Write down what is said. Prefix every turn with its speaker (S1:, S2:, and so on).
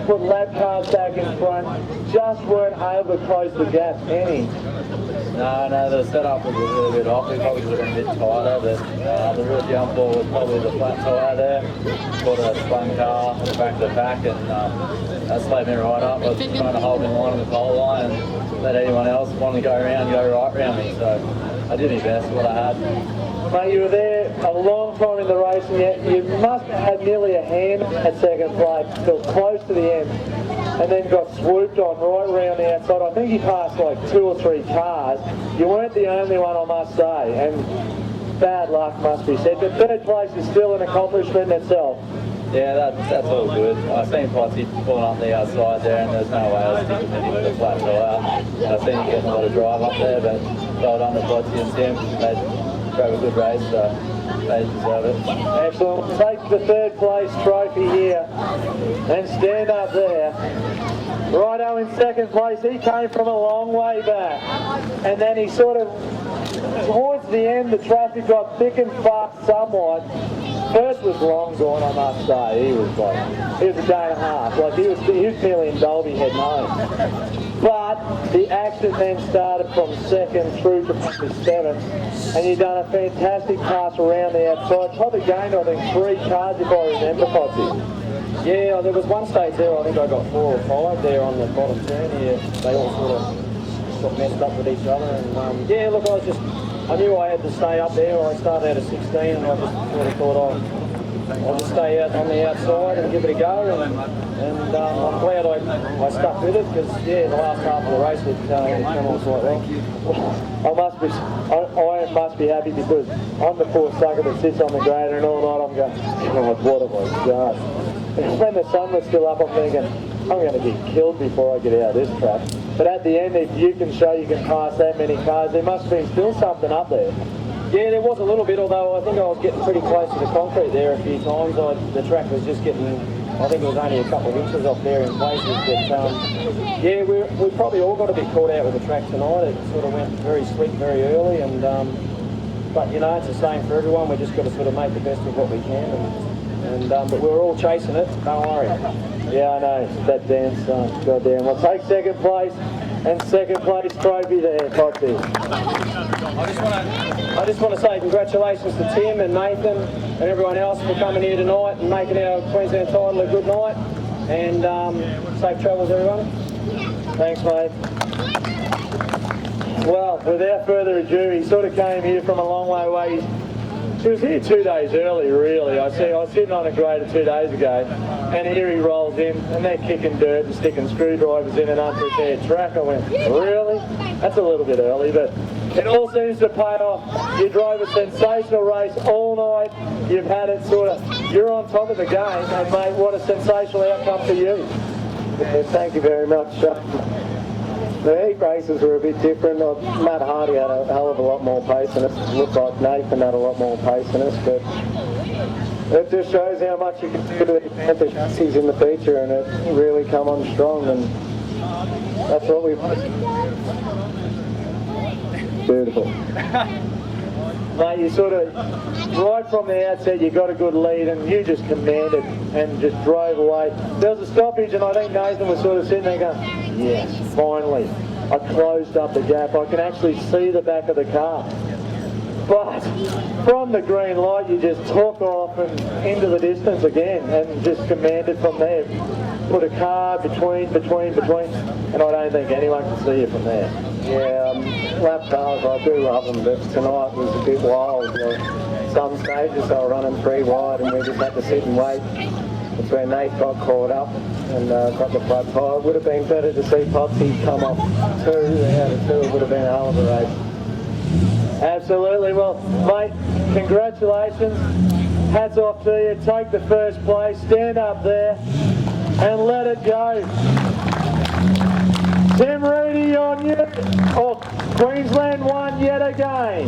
S1: Put lap cars back in front, just weren't able to close the gap any.
S2: No, the setup was a little bit off. We probably should have been a bit tighter, but the real jump ball was probably the flat tyre there. Put a spun car at the back of the pack, and that slowed me right up. I was trying to hold in line on the pole line and let anyone else want to go right around me. So I did my best, what I had.
S1: Mate, you were there a long time in the race, and yet you must have had nearly a hand at second place, till close to the end, and then got swooped on right around the outside. I think you passed like 2 or 3 cars. You weren't the only one, I must say, and bad luck must be said, but third place is still an accomplishment in itself.
S2: Yeah, that's all good. I seen Potsy pulling up the outside there, and there's no way I was sticking with him with a flat tyre. I seen him getting a lot of drive up there, but well done to Potsy and Tim. They drove a good race, so they deserve it.
S1: Excellent. Take the third place trophy here and stand up there. Righto in second place, he came from a long way back, and then he sort of, towards the end, the traffic got thick and fast somewhat. First was Longzorn, I must say. He was a day and a half. Like he was nearly in Dolby heading home. But the action then started from second through to probably 7th, and you've done a fantastic pass around the outside. Probably gained, I think, 3 cars if I remember, Potsy.
S3: Yeah, there was one stage there, I think I got 4 or 5 there on the bottom turn here. They all sort of got messed up with each other, and yeah, look, I knew I had to stay up there. I started out at 16, and I just sort of thought I'll just stay out on the outside and give it a go, and I'm glad I stuck with it, because yeah, the last half of the race it came on quite well.
S1: I must be happy, because I'm the poor sucker that sits on the grader, and all night I'm going, God, what have I done? And when the sun was still up, I'm thinking, I'm going to get killed before I get out of this track. But at the end, if you can show you can pass that many cars, there must be still something up there.
S3: Yeah, there was a little bit, although I think I was getting pretty close to the concrete there a few times. The track was just getting, I think it was only a couple of inches off there in places. But yeah, we probably all got a bit caught out with the track tonight. It sort of went very slick very early, and but you know, it's the same for everyone. We just got to sort of make the best of what we can, but we're all chasing it. Don't worry.
S1: Yeah, I know that dance. Goddamn. We'll take second place. And second place trophy there, Potsy.
S3: I just want to say congratulations to Tim and Nathan and everyone else for coming here tonight and making our Queensland title a good night. And safe travels, everyone.
S1: Thanks, mate. Well, without further ado, he sort of came here from a long way away. He was here 2 days early, really. I was sitting on a grader 2 days ago, and here he rolls in, and they're kicking dirt and sticking screwdrivers in an unprepared track. I went, really? That's a little bit early, but it all seems to pay off. You drove a sensational race all night. You've had it sort of, you're on top of the game, and mate, what a sensational outcome for you.
S4: Yeah, thank you very much. The heat races were a bit different. Matt Hardy had a hell of a lot more pace in us. It looked like Nathan had a lot more pace in us, but it just shows how much you can do to the Panther chassis in the feature, and it really come on strong, and that's what we want. Beautiful.
S1: Mate, you sort of, right from the outset, you got a good lead, and you just commanded and just drove away. There was a stoppage, and I think Nathan was sort of sitting there going, yes, finally, I closed up the gap. I can actually see the back of the car. But from the green light, you just took off and into the distance again, and just commanded from there. Put a car between, and I don't think anyone can see you from there.
S4: Yeah, lap cars, I do love them, but tonight was a bit wild. Some stages they were running 3 wide, and we just had to sit and wait. That's where Nate got caught up and got the flat tyre. It would have been better to see Potsy come off 2 out of 2. It would have been a hell of a race.
S1: Absolutely. Well, mate, congratulations. Hats off to you. Take the first place. Stand up there and let it go. Tim Reedy on you. Oh, Queensland won yet again.